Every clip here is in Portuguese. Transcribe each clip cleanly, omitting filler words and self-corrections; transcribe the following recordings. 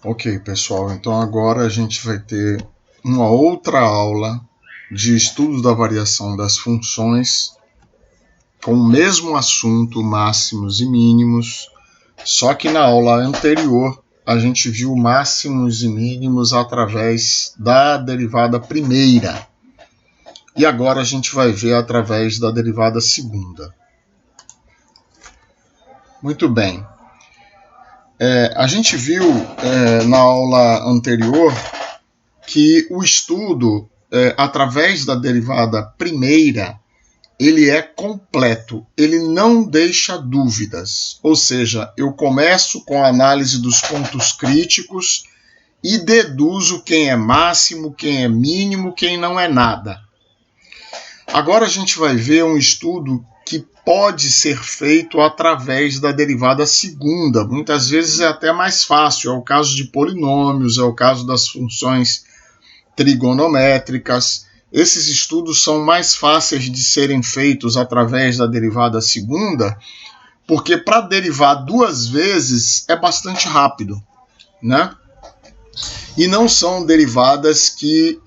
Ok, pessoal, então agora a gente vai ter uma outra aula de estudos da variação das funções com o mesmo assunto, máximos e mínimos, só que na aula anterior a gente viu máximos e mínimos através da derivada primeira e agora a gente vai ver através da derivada segunda. Muito bem. A gente viu na aula anterior que o estudo através da derivada primeira ele é completo, ele não deixa dúvidas, ou seja, eu começo com a análise dos pontos críticos e deduzo quem é máximo, quem é mínimo, quem não é nada. Agora a gente vai ver um estudo que pode ser feito através da derivada segunda. Muitas vezes é até mais fácil, é o caso de polinômios, é o caso das funções trigonométricas. Esses estudos são mais fáceis de serem feitos através da derivada segunda, porque para derivar duas vezes é bastante rápido, né? E não são derivadas que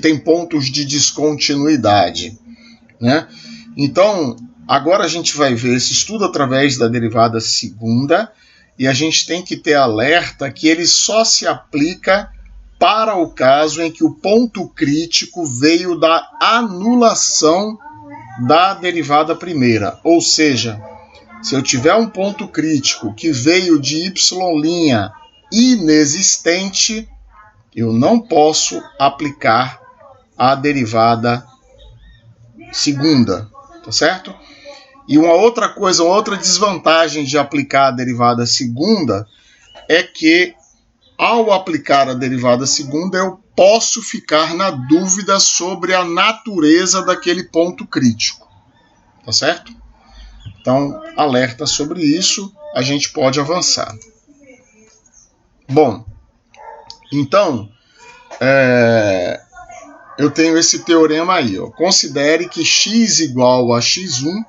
têm pontos de descontinuidade, né? Então, agora a gente vai ver esse estudo através da derivada segunda e a gente tem que ter alerta que ele só se aplica para o caso em que o ponto crítico veio da anulação da derivada primeira. Ou seja, se eu tiver um ponto crítico que veio de y' inexistente, eu não posso aplicar a derivada segunda, tá certo? E uma outra coisa, uma outra desvantagem de aplicar a derivada segunda é que ao aplicar a derivada segunda, eu posso ficar na dúvida sobre a natureza daquele ponto crítico. Tá certo? Então, alerta sobre isso, a gente pode avançar. Bom, então, eu tenho esse teorema aí. Ó. Considere que x igual a x1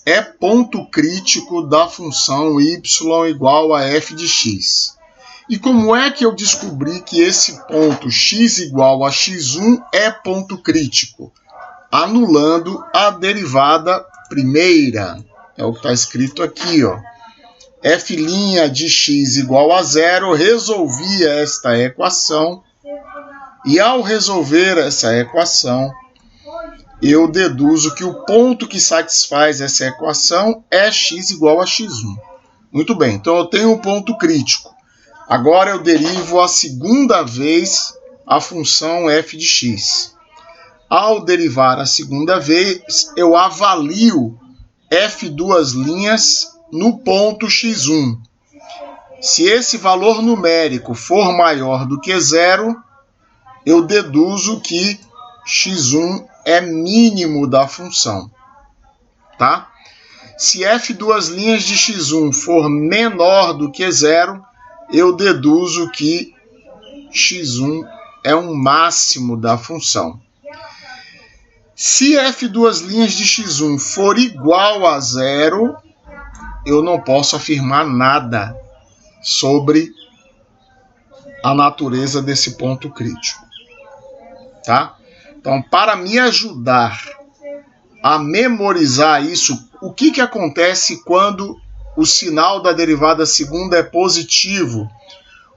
é ponto crítico da função y igual a f de x. E como é que eu descobri que esse ponto x igual a x1 é ponto crítico? Anulando a derivada primeira. É o que está escrito aqui, ó. F' de x igual a zero, resolvi esta equação. E ao resolver essa equação, eu deduzo que o ponto que satisfaz essa equação é x igual a x1. Muito bem, então eu tenho um ponto crítico. Agora eu derivo a segunda vez a função f de x. Ao derivar a segunda vez, eu avalio f duas linhas no ponto x1. Se esse valor numérico for maior do que zero, eu deduzo que x1 é mínimo da função. Tá? Se f duas linhas de x1 for menor do que zero, eu deduzo que x1 é um máximo da função. Se f duas linhas de x1 for igual a zero, eu não posso afirmar nada sobre a natureza desse ponto crítico. Tá? Então, para me ajudar a memorizar isso, o que acontece quando o sinal da derivada segunda é positivo?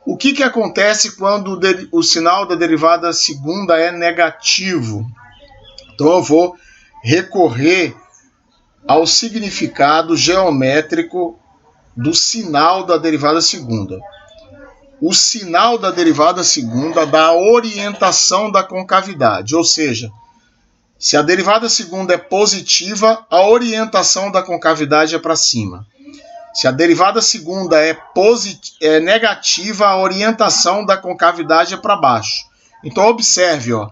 O que acontece quando o sinal da derivada segunda é negativo? Então eu vou recorrer ao significado geométrico do sinal da derivada segunda. O sinal da derivada segunda dá a orientação da concavidade, ou seja, se a derivada segunda é positiva, a orientação da concavidade é para cima. Se a derivada segunda é negativa, a orientação da concavidade é para baixo. Então, observe ó,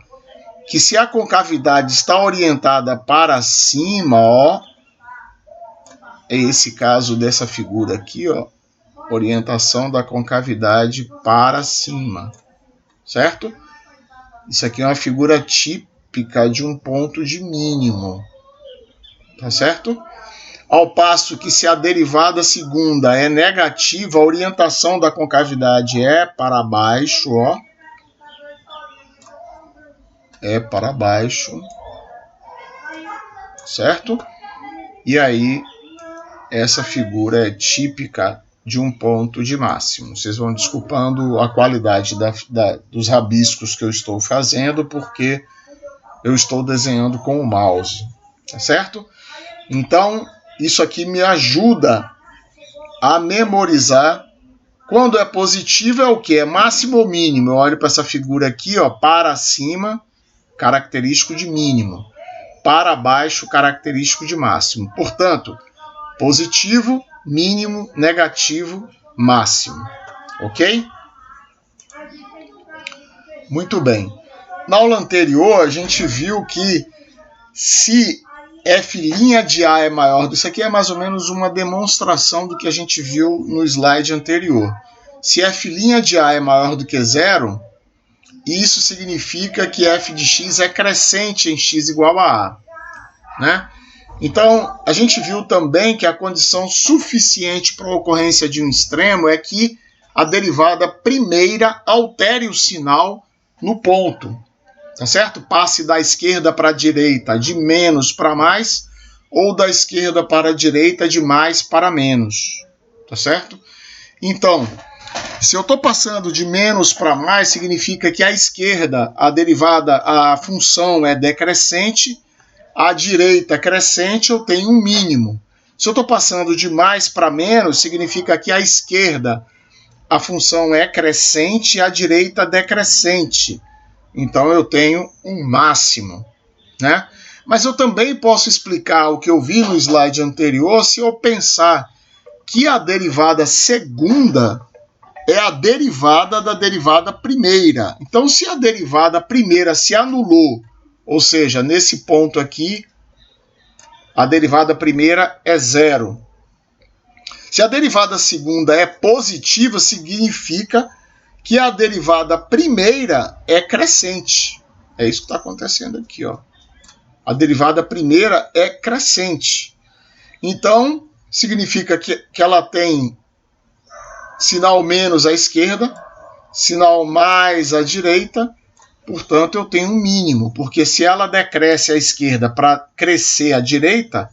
que se a concavidade está orientada para cima, ó, é esse caso dessa figura aqui, ó, orientação da concavidade para cima, certo? Isso aqui é uma figura típica de um ponto de mínimo, tá certo? Ao passo que se a derivada segunda é negativa, a orientação da concavidade é para baixo, ó. É para baixo, certo? E aí, essa figura é típica de um ponto de máximo. Vocês vão desculpando a qualidade dos rabiscos que eu estou fazendo, porque eu estou desenhando com o mouse, tá certo? Então, isso aqui me ajuda a memorizar. Quando é positivo é o que? É máximo ou mínimo? Eu olho para essa figura aqui, ó, para cima, característico de mínimo. Para baixo, característico de máximo. Portanto, positivo, mínimo, negativo, máximo. Ok? Muito bem. Na aula anterior, a gente viu que se f' de A é maior, isso aqui é mais ou menos uma demonstração do que a gente viu no slide anterior. Se f' de A é maior do que zero, isso significa que f de x é crescente em x igual a A, né? Então, a gente viu também que a condição suficiente para a ocorrência de um extremo é que a derivada primeira altere o sinal no ponto, tá certo? Passe da esquerda para a direita de menos para mais, ou da esquerda para a direita de mais para menos, tá certo? Então, se eu estou passando de menos para mais, significa que à esquerda a derivada, a função é decrescente, à direita crescente, eu tenho um mínimo. Se eu estou passando de mais para menos, significa que à esquerda a função é crescente e à direita decrescente. Então eu tenho um máximo, né? Mas eu também posso explicar o que eu vi no slide anterior se eu pensar que a derivada segunda é a derivada da derivada primeira. Então, se a derivada primeira se anulou, ou seja, nesse ponto aqui, a derivada primeira é zero. Se a derivada segunda é positiva, significa que a derivada primeira é crescente. É isso que está acontecendo aqui, ó. A derivada primeira é crescente. Então, significa que ela tem sinal menos à esquerda, sinal mais à direita, portanto eu tenho um mínimo, porque se ela decresce à esquerda para crescer à direita,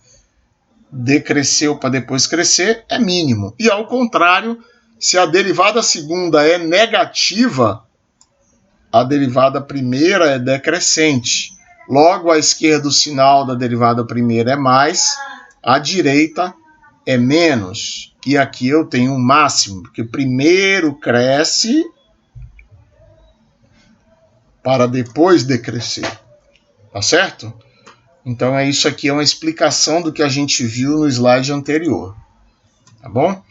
decresceu para depois crescer, é mínimo. E ao contrário, se a derivada segunda é negativa, a derivada primeira é decrescente. Logo, à esquerda o sinal da derivada primeira é mais, à direita é menos. E aqui eu tenho um máximo, porque primeiro cresce para depois decrescer. Tá certo? Então, isso aqui é uma explicação do que a gente viu no slide anterior. Tá bom?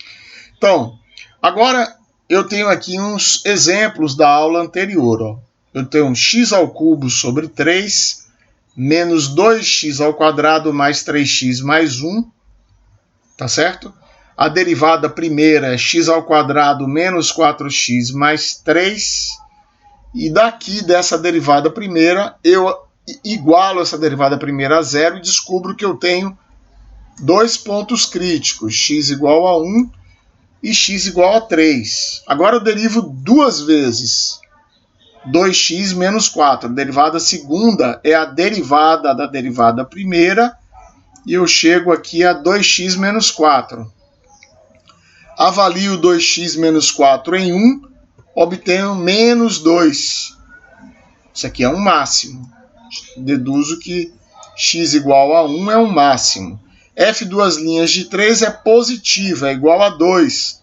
Então, agora eu tenho aqui uns exemplos da aula anterior. Ó. Eu tenho x ao cubo sobre 3, menos 2x ao quadrado mais 3x mais 1. Tá certo? A derivada primeira é x ao quadrado menos 4x mais 3. E daqui dessa derivada primeira, eu igualo essa derivada primeira a zero e descubro que eu tenho dois pontos críticos, x igual a 1 e x igual a 3. Agora eu derivo duas vezes 2x menos 4. A derivada segunda é a derivada da derivada primeira e eu chego aqui a 2x menos 4. Avalio 2x menos 4 em 1, obtenho menos 2. Isso aqui é um máximo. Deduzo que x igual a 1 é um máximo. F duas linhas de 3 é positiva, é igual a 2.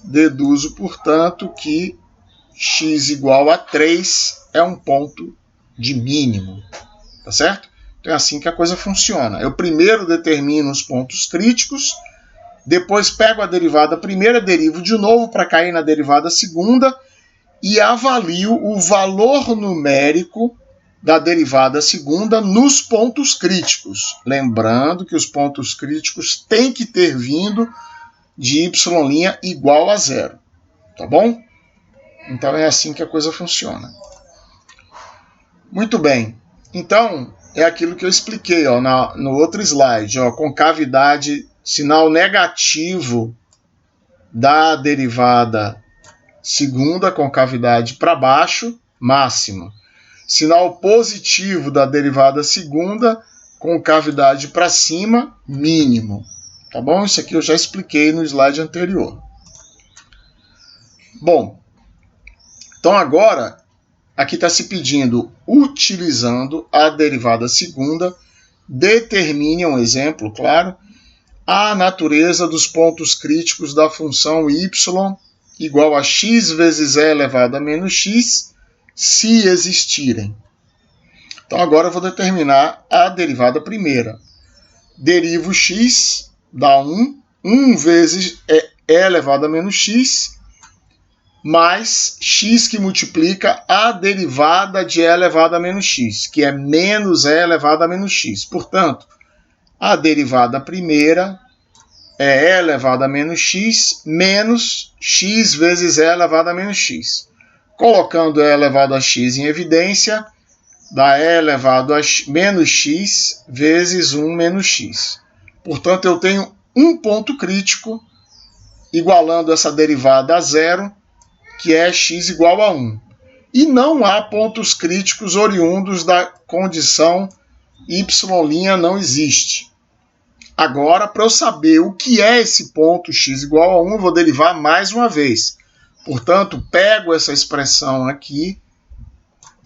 Deduzo, portanto, que x igual a 3 é um ponto de mínimo. Tá certo? Então é assim que a coisa funciona. Eu primeiro determino os pontos críticos, depois pego a derivada primeira, derivo de novo para cair na derivada segunda e avalio o valor numérico da derivada segunda nos pontos críticos. Lembrando que os pontos críticos têm que ter vindo de y' igual a zero. Tá bom? Então é assim que a coisa funciona. Muito bem. Então, é aquilo que eu expliquei ó, no outro slide. Ó, concavidade, sinal negativo da derivada segunda, concavidade para baixo, máximo. Sinal positivo da derivada segunda, concavidade para cima, mínimo. Tá bom? Isso aqui eu já expliquei no slide anterior. Bom, então agora, aqui está se pedindo, utilizando a derivada segunda, determine um exemplo, claro, a natureza dos pontos críticos da função y igual a x vezes e elevado a menos x, se existirem. Então agora eu vou determinar a derivada primeira. Derivo x, dá 1, 1 vezes e elevado a menos x, mais x que multiplica a derivada de e elevado a menos x, que é menos e elevado a menos x. Portanto, a derivada primeira é e elevado a menos x menos x vezes e elevado a menos x. Colocando e elevado a x em evidência, dá e elevado a menos x vezes 1 menos x. Portanto, eu tenho um ponto crítico igualando essa derivada a zero, que é x igual a 1. E não há pontos críticos oriundos da condição y' não existe. Agora, para eu saber o que é esse ponto x igual a 1, eu vou derivar mais uma vez. Portanto, pego essa expressão aqui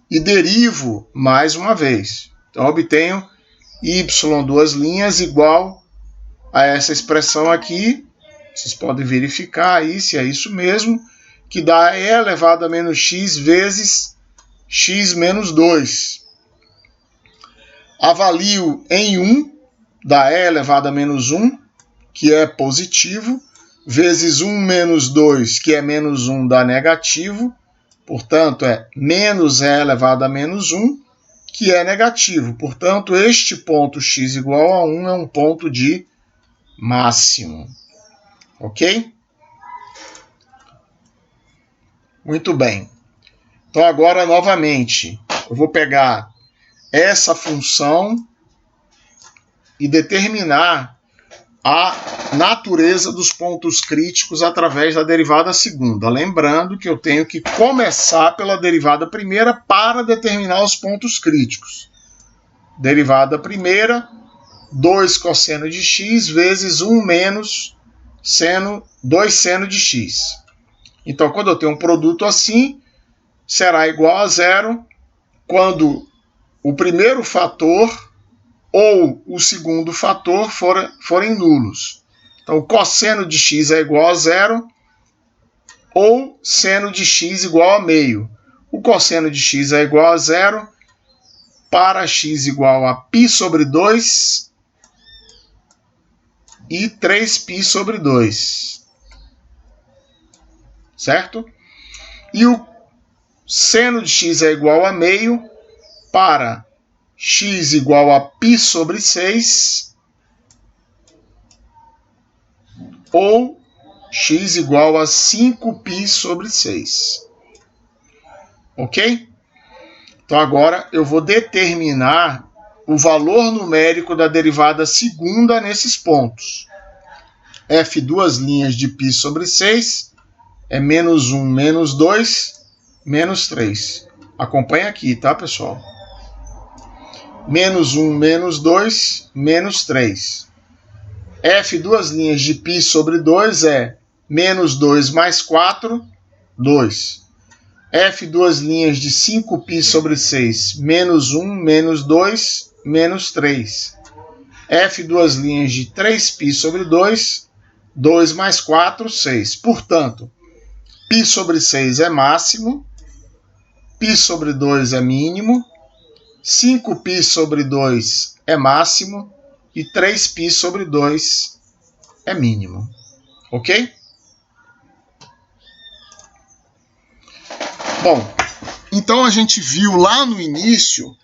e derivo mais uma vez. Então, obtenho y, duas linhas, igual a essa expressão aqui. Vocês podem verificar aí se é isso mesmo, que dá e elevado a menos x vezes x menos 2. Avalio em 1, dá e elevado a menos 1, que é positivo, vezes 1 menos 2, que é menos 1, dá negativo. Portanto, é menos e elevado a menos 1, que é negativo. Portanto, este ponto x igual a 1 é um ponto de máximo. Ok? Muito bem. Então, agora, novamente, eu vou pegar essa função e determinar a natureza dos pontos críticos através da derivada segunda. Lembrando que eu tenho que começar pela derivada primeira para determinar os pontos críticos. Derivada primeira, 2 cosseno de x vezes 1 menos 2 seno de x. Então, quando eu tenho um produto assim, será igual a zero quando o primeiro fator ou o segundo fator forem nulos. Então, o cosseno de x é igual a zero ou seno de x igual a meio. O cosseno de x é igual a zero para x igual a π sobre 2 e 3π sobre 2. Certo? E o seno de x é igual a meio para x igual a π sobre 6 ou x igual a 5π sobre 6. Ok? Então agora eu vou determinar o valor numérico da derivada segunda nesses pontos. F duas linhas de π sobre 6 é menos 1, menos 2, menos 3. Acompanha aqui, tá, pessoal? Menos 1, menos 2, menos 3. F duas linhas de π sobre 2 é menos 2 mais 4, 2. F duas linhas de 5π sobre 6, menos 1, menos 2, menos 3. F duas linhas de 3π sobre 2, 2 mais 4, 6. Portanto, π sobre 6 é máximo, π sobre 2 é mínimo, 5π sobre 2 é máximo e 3π sobre 2 é mínimo. Ok? Bom, então a gente viu lá no início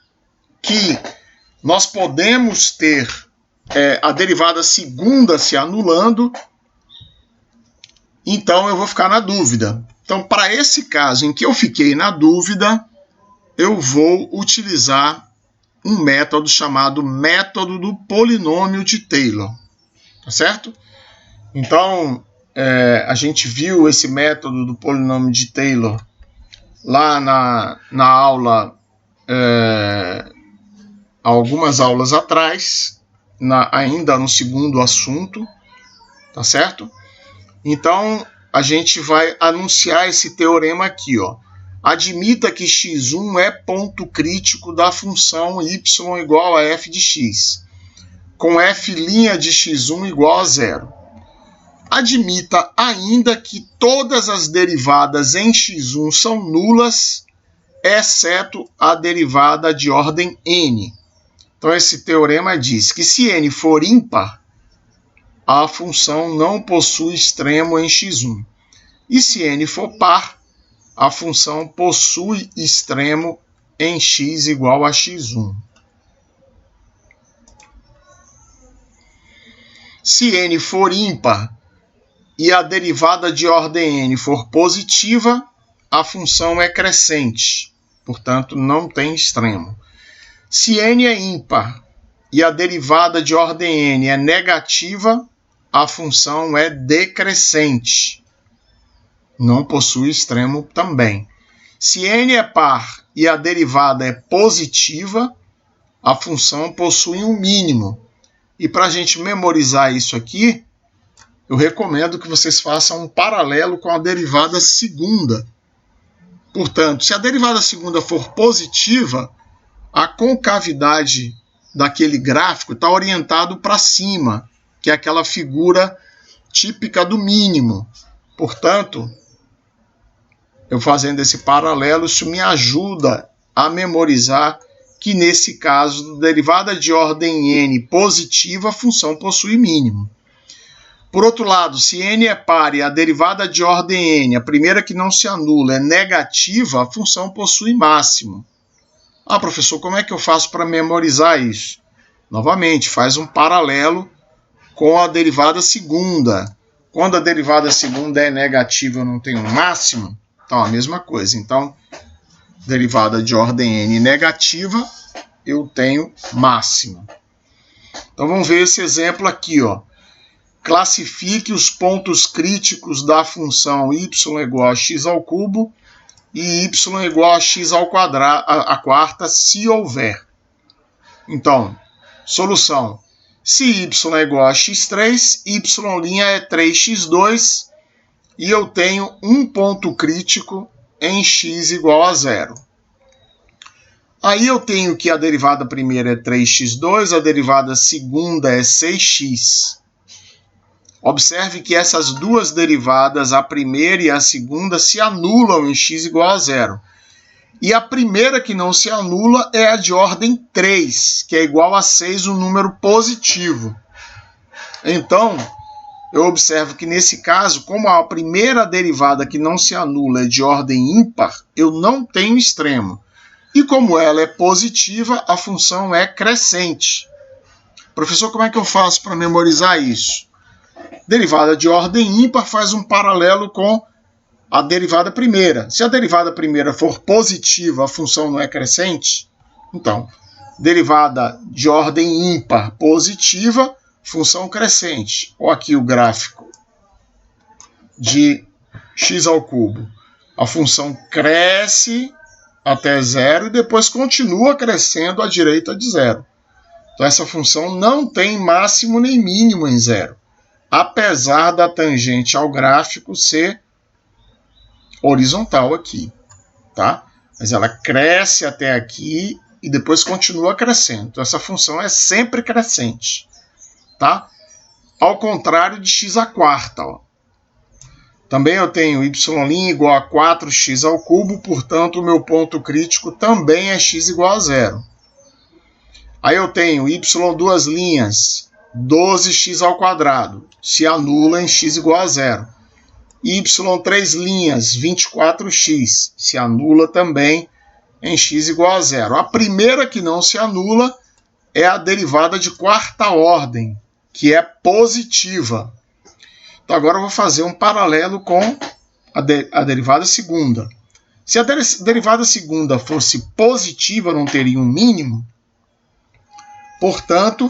que nós podemos ter a derivada segunda se anulando. Então, eu vou ficar na dúvida. Então, para esse caso em que eu fiquei na dúvida, eu vou utilizar um método chamado método do polinômio de Taylor, tá certo? Então, a gente viu esse método do polinômio de Taylor lá na aula, algumas aulas atrás, ainda no segundo assunto, tá certo? Então, a gente vai anunciar esse teorema aqui, ó. Admita que x1 é ponto crítico da função y igual a f de x, com f' de x1 igual a 0. Admita ainda que todas as derivadas em x1 são nulas, exceto a derivada de ordem n. Então, esse teorema diz que se n for ímpar, a função não possui extremo em x1. E se n for par, a função possui extremo em x igual a x1. Se n for ímpar e a derivada de ordem n for positiva, a função é crescente, portanto, não tem extremo. Se n é ímpar e a derivada de ordem n é negativa, a função é decrescente. Não possui extremo também. Se n é par e a derivada é positiva, a função possui um mínimo. E para a gente memorizar isso aqui, eu recomendo que vocês façam um paralelo com a derivada segunda. Portanto, se a derivada segunda for positiva, a concavidade daquele gráfico está orientado para cima, que é aquela figura típica do mínimo. Portanto, eu fazendo esse paralelo, isso me ajuda a memorizar que, nesse caso, derivada de ordem n positiva, a função possui mínimo. Por outro lado, se n é par e a derivada de ordem n, a primeira que não se anula, é negativa, a função possui máximo. Ah, professor, como é que eu faço para memorizar isso? Novamente, faz um paralelo com a derivada segunda. Quando a derivada segunda é negativa, eu não tenho máximo. Então, a mesma coisa. Então, derivada de ordem n negativa, eu tenho máximo. Então, vamos ver esse exemplo aqui, ó. Classifique os pontos críticos da função y igual a x ao cubo e y igual a x ao quadrado, a quarta, se houver. Então, solução. Se y é igual a x3, y' é 3x2 e eu tenho um ponto crítico em x igual a 0. Aí eu tenho que a derivada primeira é 3x2, a derivada segunda é 6x. Observe que essas duas derivadas, a primeira e a segunda, se anulam em x igual a 0. E a primeira que não se anula é a de ordem 3, que é igual a 6, um número positivo. Então, eu observo que nesse caso, como a primeira derivada que não se anula é de ordem ímpar, eu não tenho extremo. E como ela é positiva, a função é crescente. Professor, como é que eu faço para memorizar isso? Derivada de ordem ímpar faz um paralelo com a derivada primeira. Se a derivada primeira for positiva, a função não é crescente? Então, derivada de ordem ímpar positiva, função crescente. Olha aqui o gráfico de x ao cubo. A função cresce até 0 e depois continua crescendo à direita de 0. Então, essa função não tem máximo nem mínimo em 0, apesar da tangente ao gráfico ser horizontal aqui, tá? Mas ela cresce até aqui e depois continua crescendo. Então, essa função é sempre crescente, tá? Ao contrário de x à quarta, ó. Também eu tenho y' igual a 4x ao cubo, portanto, o meu ponto crítico também é x igual a 0. Aí eu tenho y duas linhas, 12x ao quadrado, se anula em x igual a 0. Y três linhas, 24x, se anula também em x igual a 0. A primeira que não se anula é a derivada de quarta ordem, que é positiva. Então agora eu vou fazer um paralelo com a derivada segunda. Se a derivada segunda fosse positiva, não teria um mínimo. Portanto,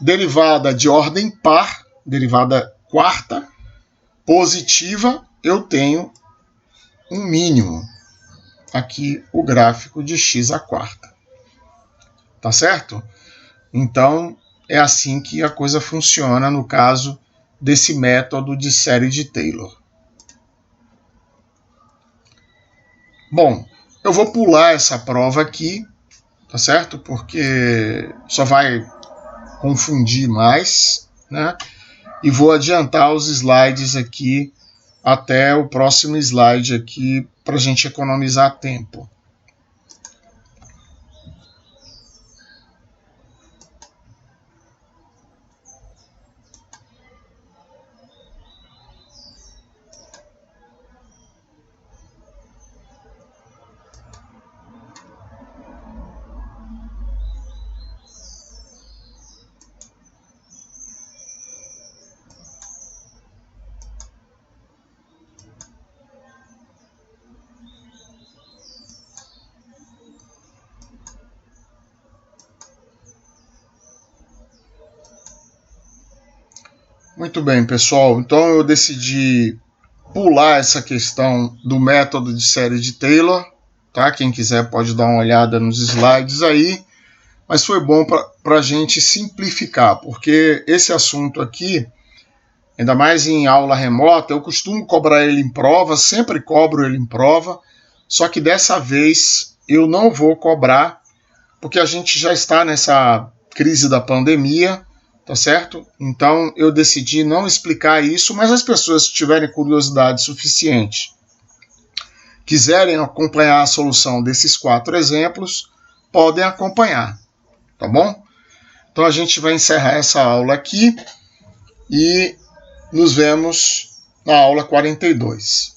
derivada de ordem par, derivada quarta, positiva, eu tenho um mínimo. Aqui o gráfico de x à quarta. Tá certo? Então, é assim que a coisa funciona no caso desse método de série de Taylor. Bom, eu vou pular essa prova aqui, tá certo? Porque só vai confundir mais, né? E vou adiantar os slides aqui até o próximo slide aqui para a gente economizar tempo. Muito bem, pessoal. Então eu decidi pular essa questão do método de série de Taylor, tá? Quem quiser pode dar uma olhada nos slides aí, mas foi bom para a gente simplificar, porque esse assunto aqui, ainda mais em aula remota, eu costumo cobrar ele em prova, sempre cobro ele em prova, só que dessa vez eu não vou cobrar, porque a gente já está nessa crise da pandemia, tá certo? Então eu decidi não explicar isso, mas as pessoas que tiverem curiosidade suficiente, quiserem acompanhar a solução desses 4 exemplos, podem acompanhar, tá bom? Então a gente vai encerrar essa aula aqui e nos vemos na aula 42.